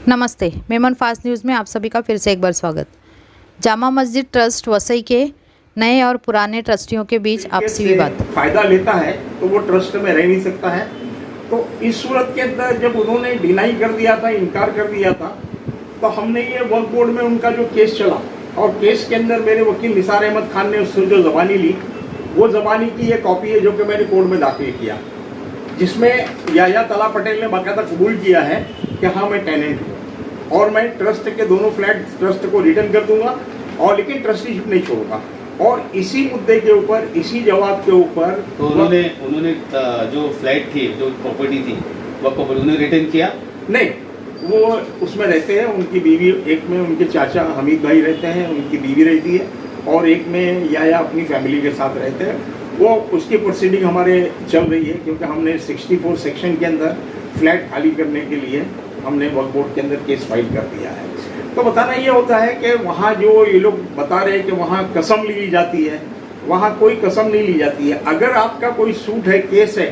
नमस्ते, Memon fast news में आप सभी का फिर से एक बार स्वागत। जामा मस्जिद ट्रस्ट वसई के नए और पुराने ट्रस्टियों के बीच आपसी विवाद। फायदा लेता है तो वो ट्रस्ट में रह नहीं सकता है। तो इस सूरत के अंदर जब उन्होंने डिनाई कर दिया था, इनकार कर दिया था, तो हमने ये वक्फ बोर्ड में उनका जो केस चला और केस के अंदर मेरे वकील निसार अहमद खान ने उससे जो ज़बानी ली, वो ज़बानी की ये कॉपी है जो कि मैंने कोर्ट में दाखिल किया, जिसमें याया तला पटेल ने बाकायदा कबूल किया है कि हाँ मैं टेनेंट हूँ और मैं ट्रस्ट के दोनों फ्लैट ट्रस्ट को रिटर्न कर दूंगा और लेकिन ट्रस्टीशिप नहीं छोड़ूंगा। और इसी मुद्दे के ऊपर, इसी जवाब के ऊपर तो उन्होंने जो फ्लैट थी, जो प्रॉपर्टी थी, वो उन्होंने रिटर्न किया नहीं? वो उसमें रहते हैं, उनकी बीवी, एक में उनके चाचा हमीद भाई रहते हैं, उनकी बीवी रहती है, और एक में या अपनी फैमिली के साथ रहते हैं। वो उसकी प्रोसीडिंग हमारे चल रही है क्योंकि हमने 64 सेक्शन के अंदर फ्लैट खाली करने के लिए हमने वक्फ बोर्ड के अंदर केस फाइल कर दिया है। तो बताना ये होता है कि वहाँ जो ये लोग बता रहे हैं कि वहाँ कसम ली जाती है, वहाँ कोई कसम नहीं ली जाती है। अगर आपका कोई सूट है, केस है,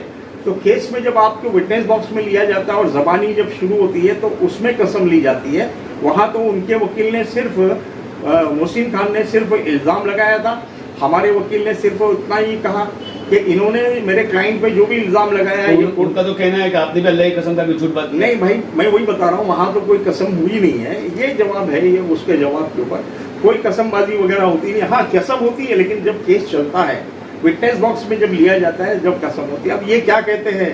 तो केस में जब आपको विटनेस बॉक्स में लिया जाता है और ज़बानी जब शुरू होती है तो उसमें कसम ली जाती है। वहाँ तो उनके वकील ने सिर्फ मोहसिन खान ने सिर्फ इल्ज़ाम लगाया था, हमारे वकील ने सिर्फ उतना ही कहा कि इन्होंने मेरे क्लाइंट पे जो भी इल्ज़ाम लगाया है, तो उनका तो कहना है कि आपने भी अल्लाह की कसम का भी झूठ बात नहीं भाई, मैं वही बता रहा हूँ, वहाँ तो कोई कसम हुई नहीं है। ये जवाब है, ये उसके जवाब के ऊपर कोई कसमबाजी वगैरह होती नहीं। हाँ, कसम होती है, लेकिन जब केस चलता है, विटनेस बॉक्स में जब लिया जाता है, जब कसम होती है। अब ये क्या कहते हैं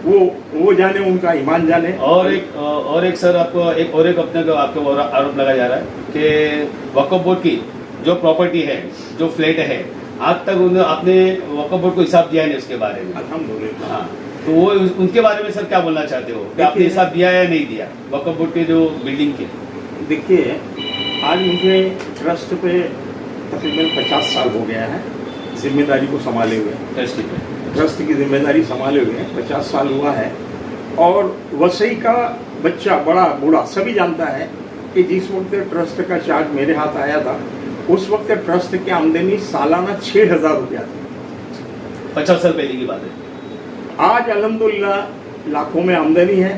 वो जाने, उनका ईमान जाने। और एक सर, आपको एक अपने को आपको आरोप लगाया जा रहा है कि वक्फ बोर्ड की जो प्रॉपर्टी है, जो फ्लैट है, आज तक आपने वक्फ बोर्ड को हिसाब दिया नहीं उसके बारे में। अल्हम्दुलिल्लाह। हाँ, तो वो उनके बारे में सर क्या बोलना चाहते हो कि आपने हिसाब दिया या नहीं दिया वक्फ बोर्ड के जो बिल्डिंग के? देखिए, आज मुझे ट्रस्ट पे तकरीबन 50 साल हो गया है जिम्मेदारी को संभाले हुए। ट्रस्ट की जिम्मेदारी संभाले हुए 50 साल हुआ है। और वसई का बच्चा, बड़ा बूढ़ा सभी जानता है कि जिस वक्त ट्रस्ट का चार्ज मेरे हाथ आया था, उस वक्त ट्रस्ट की आमदनी सालाना 6,000 रुपया थी। 50 साल पहले की बात है। आज अल्हम्दुलिल्लाह लाखों में आमदनी है।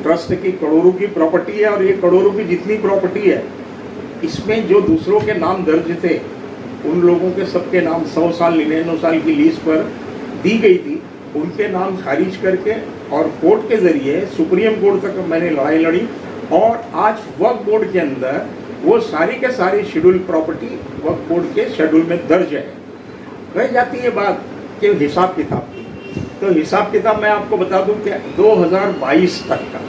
ट्रस्ट की करोड़ों की प्रॉपर्टी है, और ये करोड़ों की जितनी प्रॉपर्टी है, इसमें जो दूसरों के नाम दर्ज थे, उन लोगों के सबके नाम 100 साल 99 साल की लीज पर दी गई थी, उनके नाम खारिज करके और कोर्ट के ज़रिए सुप्रीम कोर्ट तक मैंने लड़ाई लड़ी। और आज वक्फ बोर्ड के अंदर वो सारी के सारी शेड्यूल प्रॉपर्टी वक्फ बोर्ड के शेड्यूल में दर्ज है। रह जाती है बात कि हिसाब किताब की, तो हिसाब किताब मैं आपको बता दूं कि 2022 तक का।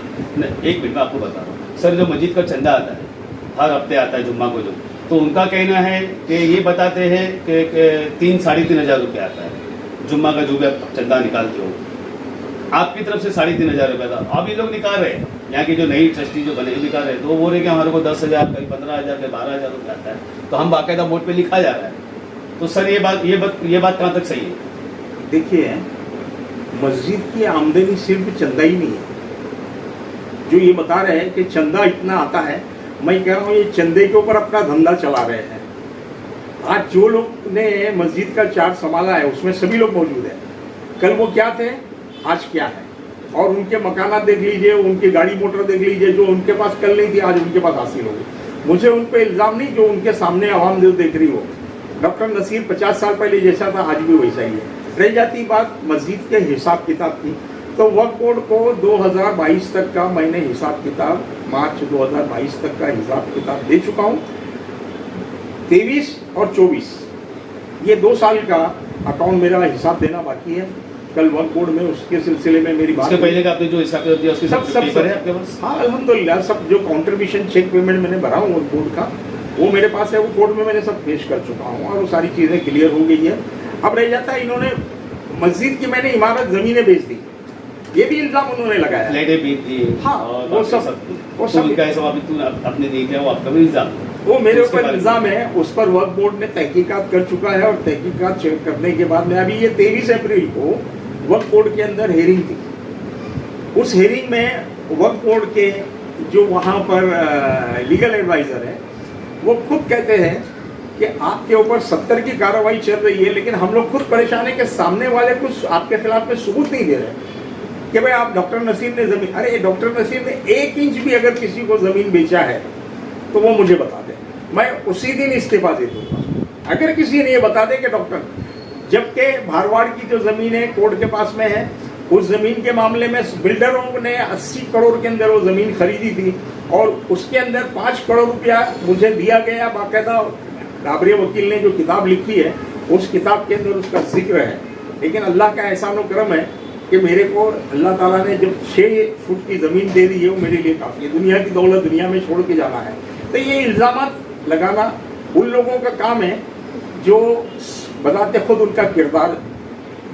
एक मिनट में आपको बता रहा हूँ सर, जो मस्जिद का चंदा आता है, हर हफ्ते आता है जुम्मा को, जो तो उनका कहना है कि ये बताते हैं कि 3-3,500 रुपये आता है जुम्मा का, जो भी आप चंदा निकालते हो। आपकी तरफ से 3,500 रुपये था, अब ये लोग निकाल रहे हैं, यहाँ की जो नई ट्रस्टी जो बने निकाल रहे हैं, तो वो बोल रहे कि हमारे को 10,000, कहीं 15,000, कहीं 12,000 रुपये आता है। तो हम बाकायदा बोर्ड पे लिखा जा रहा है। तो सर ये बात कहाँ तक सही है? देखिए, मस्जिद की आमदनी सिर्फ चंदा ही नहीं है। जो ये बता रहे हैं कि चंदा इतना आता है, मैं कह रहा हूँ ये चंदे के ऊपर अपना धंधा चला रहे हैं। आज जो लोग ने मस्जिद का चार्ज संभाला है, उसमें सभी लोग मौजूद हैं। कल वो क्या थे, आज क्या है, और उनके मकानात देख लीजिए, उनकी गाड़ी मोटर देख लीजिए, जो उनके पास कल नहीं थी, आज उनके पास हासिल हो गई। मुझे उन पर इल्ज़ाम नहीं, जो उनके सामने आवाम जो देख रही हो। डॉक्टर नसीर 50 साल पहले जैसा था, आज भी वैसा ही है। रह जाती बात मस्जिद के हिसाब किताब की, तो वक्फ बोर्ड को 2022 तक का मैंने हिसाब किताब, मार्च 2022 तक का हिसाब किताब दे चुका हूँ। 23 और 24 ये 2 साल का अकाउंट मेरा हिसाब देना बाकी है। कल वक्फ बोर्ड में उसके सिलसिले में मेरी बात, उसके पहले का आपने जो हिसाब दिया उसके सब पेपर है आपके पास? हाँ अल्हम्दुलिल्लाह, सब जो कंट्रीब्यूशन चेक पेमेंट मैंने भरा हूँ वक्फ बोर्ड का, वो मेरे पास है। वो कोर्ट में मैंने सब पेश कर चुका हूँ और वो सारी चीज़ें क्लियर हो गई है। अब रह जाता है, इन्होंने मस्जिद की मैंने इमारत ज़मीनें बेच दी, ये भी इल्ज़ाम उन्होंने लगाया। फ्लैटें बेच दी। हाँ, वो सब आपने नहीं किया, वो आपका भी इल्ज़ाम, वो मेरे ऊपर इल्ज़ाम है। उस पर वक्फ बोर्ड ने तहकीकात कर चुका है, और तहकीकात चेक करने के बाद में अभी ये 23 अप्रैल को वक्फ बोर्ड के अंदर हेयरिंग थी। उस हेयरिंग में वक्फ बोर्ड के जो वहाँ पर लीगल एडवाइज़र है, वो खुद कहते हैं कि आपके ऊपर 70 की कार्रवाई चल रही है, लेकिन हम लोग खुद परेशान है कि सामने वाले कुछ आपके खिलाफ में सबूत नहीं दे रहे कि भाई आप डॉक्टर नसीर ने जमीन, अरे डॉक्टर नसीर ने 1 इंच भी अगर किसी को जमीन बेचा है तो वो मुझे बता दे, मैं उसी दिन इस्तीफा दे दूंगा। अगर किसी ने ये बता दे कि डॉक्टर, जबकि भारवाड़ की जो जमीन है कोर्ट के पास में है, उस जमीन के मामले में बिल्डरों ने 80 करोड़ के अंदर वो जमीन खरीदी थी और उसके अंदर 5 करोड़ रुपया मुझे दिया गया। बाकायदा डाबरे वकील ने जो किताब लिखी है उस किताब के अंदर उसका जिक्र है। लेकिन अल्लाह का एहसान और करम है कि मेरे को अल्लाह ताला ने जब 6 फुट की ज़मीन दे दी है, वो मेरे लिए काफ़ी है। दुनिया की दौलत दुनिया में छोड़ के जाना है। तो ये इल्ज़ामात लगाना उन लोगों का काम है जो बताते खुद उनका किरदार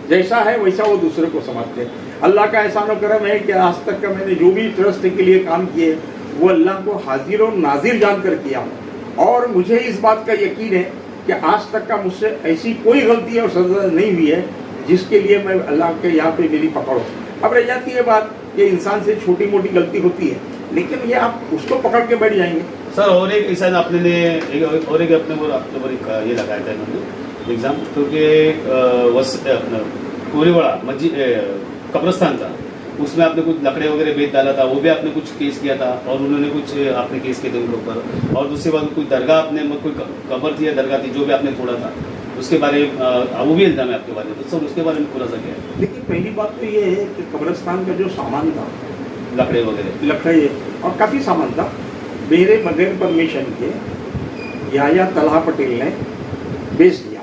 जैसा है वैसा वो दूसरे को समझते हैं। अल्लाह का एहसान और करम है कि आज तक का मैंने जो भी ट्रस्ट के लिए काम किए वो अल्लाह को हाजिर और नाजिर जानकर किया हूँ। और मुझे इस बात का यकीन है कि आज तक का मुझसे ऐसी कोई गलती और सजा नहीं हुई है जिसके लिए मैं अल्लाह के यहाँ पे मेरी पकड़ हो। अब रह जाती है बात कि इंसान से छोटी मोटी गलती होती है, लेकिन ये आप उसको पकड़ के बैठ जाएंगे। सर और एक ऐसा आपने ये लगाया था इन्होंने एग्जाम, क्योंकि अपना कोरीवाड़ा मस्जिद कब्रस्तान था, उसमें आपने कुछ लकड़े वगैरह बेच डाला था, वो भी आपने कुछ केस किया था और उन्होंने कुछ आपने केस किए थे उनके ऊपर। और दूसरी बात कोई दरगाह आपने कोई कब्र थी या दरगाह थी जो भी आपने तोड़ा था, उसके बारे में वो भी इल्जाम है आपके बारे में, तो सर उसके बारे में थोड़ा सा क्या है? देखिए पहली बात तो ये है कि कब्रस्तान का जो सामान था, लकड़े वगैरह लकड़े और काफ़ी सामान था, मेरे बगैर परमिशन के याया तलहा पटेल ने बेच दिया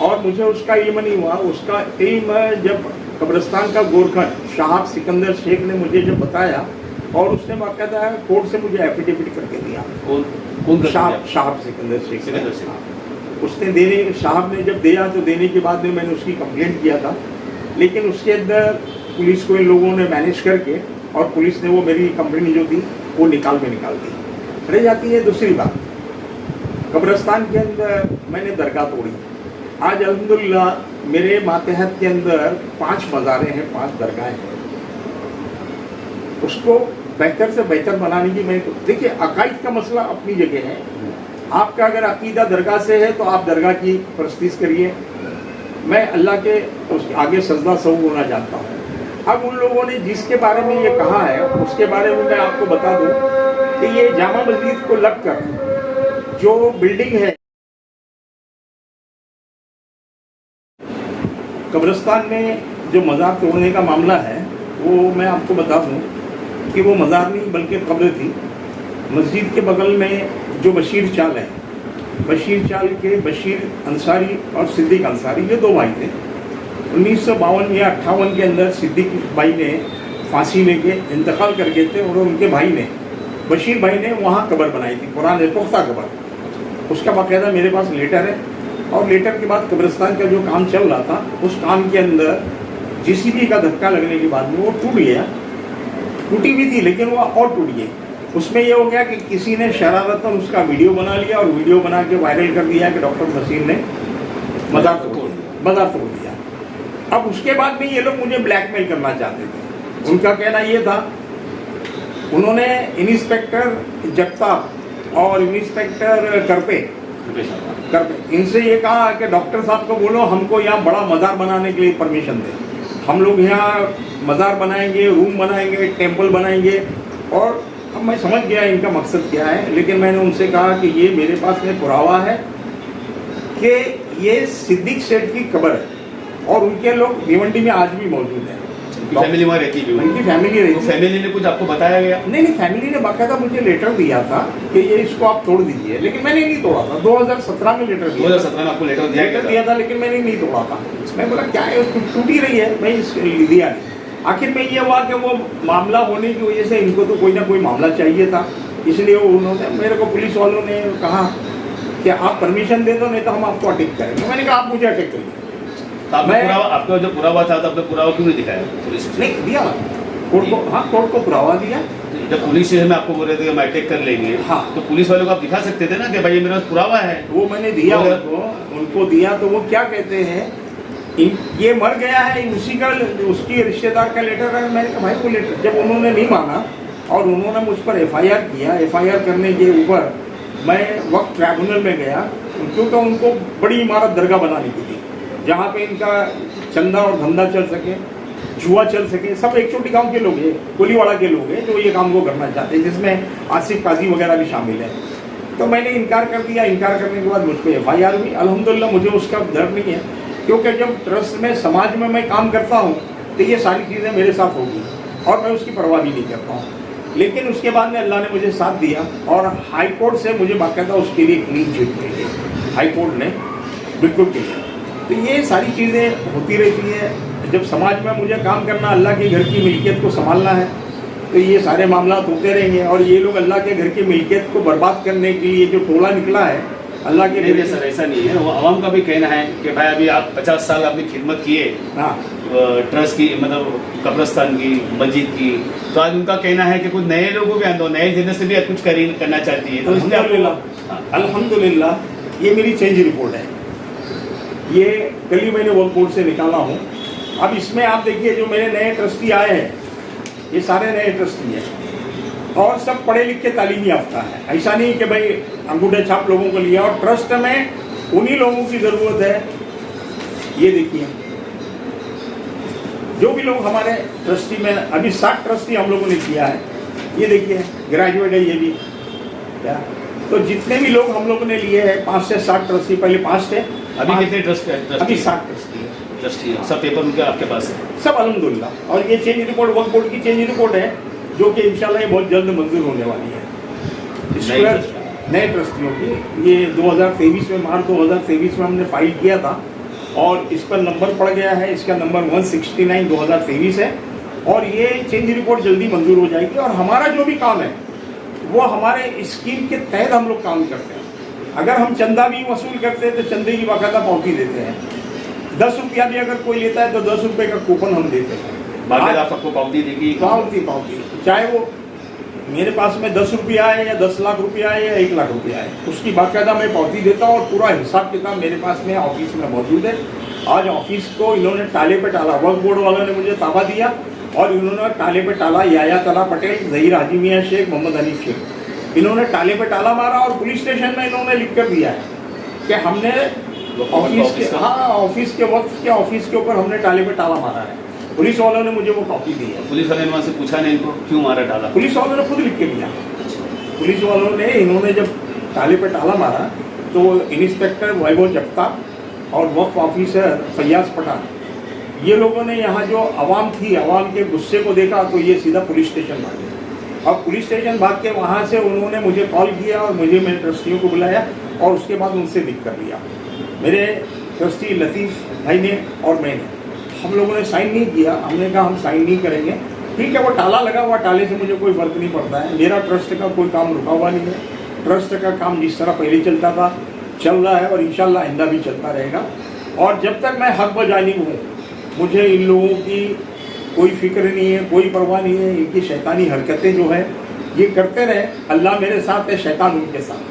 और मुझे उसका इल्म नहीं हुआ। उसका इल्म जब कब्रस्तान का गोरखन शाहब सिकंदर शेख ने मुझे जब बताया और उसने बाकायदा कोर्ट से मुझे एफिडेविट करके दिया। कौन शाहब सिकंदर शेख उसने देने, साहब ने जब दिया तो देने के बाद में मैंने उसकी कंप्लेंट किया था, लेकिन उसके अंदर पुलिस को इन लोगों ने मैनेज करके और पुलिस ने वो मेरी कंपनी जो थी वो निकाल दी। रह जाती है दूसरी बात, कब्रस्तान के अंदर मैंने दरगाह तोड़ी। आज अल्हम्दुलिल्लाह मेरे मातहत के अंदर 5 मज़ारें हैं, 5 दरगाहें हैं। उसको बेहतर से बेहतर बनाने की मैं, देखिए अकायद का मसला अपनी जगह है। आपका अगर अकीदा दरगाह से है तो आप दरगाह की परस्तिश करिए, मैं अल्लाह के उसके आगे सजदा सऊ होना जानता हूँ। अब उन लोगों ने जिसके बारे में ये कहा है उसके बारे में मैं आपको बता दूं कि ये जामा मस्जिद को लगकर जो बिल्डिंग है कब्रिस्तान में, जो मज़ार तोड़ने का मामला है, वो मैं आपको बता दूं कि वो मज़ार नहीं बल्कि कब्र थी। मस्जिद के बगल में जो बशीर चाल है, बशीर चाल के बशीर अंसारी और सिद्दीक अंसारी, ये 2 भाई थे। 1952 या 58 के अंदर सिद्दीक भाई ने फांसी लेके इंतकाल कर गए थे और उनके भाई ने, बशीर भाई ने वहाँ कब्र बनाई थी, पुराने पुख्ता कब्र। उसका बाकायदा मेरे पास लेटर है और लेटर के बाद कब्रिस्तान का जो काम चल रहा था उस काम के अंदर JCB का धक्का लगने के बाद में वो टूट गया। टूटी भी थी लेकिन वो और टूट गई। उसमें ये हो गया कि किसी ने शरारतन उसका वीडियो बना लिया और वीडियो बना के वायरल कर दिया कि डॉक्टर नसीर ने मज़ार तोड़ दिया। अब उसके बाद में ये लोग मुझे ब्लैकमेल करना चाहते थे। उनका कहना ये था, उन्होंने इंस्पेक्टर जगताप और इंस्पेक्टर करपे इनसे ये कहा कि डॉक्टर साहब को बोलो हमको यहाँ बड़ा मज़ार बनाने के लिए परमिशन दें, हम लोग यहाँ मज़ार बनाएंगे, रूम बनाएंगे, टेम्पल बनाएंगे। और अब मैं समझ गया इनका मकसद क्या है, लेकिन मैंने उनसे कहा कि ये मेरे पास में पुरावा है कि ये सिद्दीक सेठ की कब्र है और उनके लोग भिवंडी में आज भी मौजूद हैं। फैमिली वहाँ रहती है, उनकी फैमिली रहती है। फैमिली ने कुछ आपको बताया गया? नहीं, फैमिली ने बाकायदा मुझे लेटर दिया था कि ये इसको आप तोड़ दीजिए, लेकिन मैंने नहीं तोड़ा था। 2017 में लेटर दिया, 2017 में आपको लेटर दिया था, लेकिन मैंने नहीं तोड़ा था। मैं बोला क्या है, टूटी रही है, मैं दिया नहीं। आखिर में ये हुआ कि वो मामला होने की वजह से इनको तो कोई ना कोई मामला चाहिए था, इसलिए उन्होंने मेरे को, पुलिस वालों ने कहा कि आप परमिशन दे दो नहीं तो हम आपको अटैक करेंगे। मैंने कहा आप मुझे अटैक करिए। आपका जो पुरावा था, आपने पुरावा क्यों नहीं दिखाया पुलिस? नहीं दिया कोर्ट को, हाँ कोर्ट को पुरावा दिया। जब पुलिस स्टेशन में आपको बोल रहे थे कि हम अटैक कर लेंगे, हाँ, तो पुलिस वालों को आप दिखा सकते थे ना कि भाई मेरे पास पुरावा है। वो मैंने दिया उनको दिया, तो वो क्या कहते हैं, ये मर गया है, उसी का, उसकी रिश्तेदार का लेटर है। मैंने कहा भाई वो लेटर, जब उन्होंने नहीं माना और उन्होंने मुझ पर FIR किया, FIR करने के ऊपर मैं वक्त ट्राइब्यूनल में गया, क्योंकि उनको बड़ी इमारत दरगाह बनाने की थी जहाँ पे इनका चंदा और धंधा चल सके। जुआ चल सके। सब एक छोटी गांव के लोग हैं, कोलीवाड़ा के लोग हैं जो ये काम को करना चाहते हैं, जिसमें आसिफ काजी वगैरह भी शामिल है। तो मैंने इनकार कर दिया। इनकार करने के बाद मुझ पर FIR हुई। अल्हम्दुलिल्लाह मुझे उसका डर नहीं है, क्योंकि जब ट्रस्ट में समाज में मैं काम करता हूँ तो ये सारी चीज़ें मेरे साथ होगी और मैं उसकी परवाह भी नहीं करता हूँ। लेकिन उसके बाद में अल्लाह ने मुझे साथ दिया और हाई कोर्ट से मुझे बाकायदा उसके लिए क्लीन चिट मिल गई। हाई कोर्ट ने बिल्कुल क्लियर। तो ये सारी चीज़ें होती रहती है। जब समाज में मुझे काम करना, अल्लाह के घर की मिल्कियत को संभालना है, तो ये सारे मामला होते रहेंगे। और ये लोग अल्लाह के घर की मिल्कियत को बर्बाद करने के लिए जो टोला निकला है अल्लाह के नहीं सर, ऐसा नहीं है। वो आवाम का भी कहना है कि भाई अभी आप 50 साल अपनी खिदमत किए, हाँ ट्रस्ट की, मतलब कब्रस्तान की, मस्जिद की, तो आज उनका कहना है कि कुछ नए लोगों भी अंदर, नए जनरेशन भी कुछ करना चाहती है। तो इसलिए अल्हम्दुलिल्लाह ये मेरी चेंज रिपोर्ट है। ये कल ही मैंने वर्क बोर्ड से निकाला हूँ। अब इसमें आप देखिए जो मेरे नए ट्रस्टी आए हैं, ये सारे नए ट्रस्टी हैं और सब पढ़े लिखे तालीमी याफ्ता है। ऐसा नहीं कि भाई अंगूठे छाप लोगों को लिया। और ट्रस्ट में उन्हीं लोगों की ज़रूरत है। ये देखिए जो भी लोग हमारे ट्रस्टी में, अभी 60 ट्रस्टी हम लोगों ने किया है। ये देखिए ग्रेजुएट है ये भी क्या। तो जितने भी लोग हम लोगों ने लिए हैं 5 से 7 ट्रस्टी, पहले 5 थे, अभी कितने ट्रस्ट है? अभी 7 ट्रस्टी है। ट्रस्टी है, सब पेपर उनके आपके पास है? सब अल्हम्दुलिल्लाह। और ये चेंज रिपोर्ट वर्क बोर्ड की चेंज रिपोर्ट है जो कि इंशाल्लाह ये बहुत जल्द मंजूर होने वाली है नए ट्रस्टियों की। ये 2023 में, मार्च 2023 में हमने फाइल किया था और इस पर नंबर पड़ गया है। इसका नंबर 169 2023 है और ये चेंज रिपोर्ट जल्दी मंजूर हो जाएगी। और हमारा जो भी काम है वो हमारे स्कीम के तहत हम लोग काम करते हैं। अगर हम चंदा भी वसूल करते हैं तो चंदे की बाकायदा पावती देते हैं। 10 रुपया भी अगर कोई लेता है तो 10 रुपये का कूपन हम देते हैं। बाकायदा आपको पावती देगी? पावती चाहे वो मेरे पास में 10 रुपया है या 10 लाख रुपया है या 1 लाख रुपया है, उसकी बाकायदा मैं पावती देता हूँ और पूरा हिसाब किताब मेरे पास में ऑफिस में मौजूद है। आज ऑफिस को इन्होंने ताले पे टाला, वर्क बोर्ड वालों ने मुझे ताबा दिया और इन्होंने ताले पे टाला। याया तला पटेल, जहीर हाजी मियाँ शेख, मोहम्मद हनीफ शेख, इन्होंने ताले पे टाला मारा और पुलिस स्टेशन में इन्होंने लिख कर दिया है कि हमने ऑफिस के, हाँ ऑफिस के वक्त के ऑफिस के ऊपर हमने ताले पे ताला मारा है। पुलिस वालों ने मुझे वो कॉपी दी है। पुलिस वाले ने वहाँ से पूछा नहीं इनको क्यों मारा टाला? पुलिस वालों ने खुद लिख के दिया। पुलिस वालों ने, इन्होंने जब ताले पे ताला मारा तो इंस्पेक्टर वैभव जगताप और वक्फ ऑफिसर फैयाज पठान, ये लोगों ने यहाँ जो आवाम थी, आवाम के गुस्से को देखा तो ये सीधा पुलिस स्टेशन भागे। अब पुलिस स्टेशन भाग के वहाँ से उन्होंने मुझे कॉल किया और मुझे मेरे ट्रस्टियों को बुलाया और उसके बाद उनसे लिख कर लिया। मेरे ट्रस्टी लतीफ़ भाई ने और मैंने, हम लोगों ने साइन नहीं किया। हमने कहा हम साइन नहीं करेंगे, ठीक है। वो ताला लगा हुआ, ताले से मुझे कोई फ़र्क नहीं पड़ता है। मेरा ट्रस्ट का कोई काम रुका हुआ नहीं है। ट्रस्ट का काम जिस तरह पहले चलता था चल रहा है और इंशाल्लाह आइंदा भी चलता रहेगा। और जब तक मैं हक बजानिब हूँ, मुझे इन लोगों की कोई फिक्र नहीं है, कोई परवाह नहीं है। इनकी शैतानी हरकतें जो है ये करते रहे, अल्लाह मेरे साथ है, शैतान उनके साथ।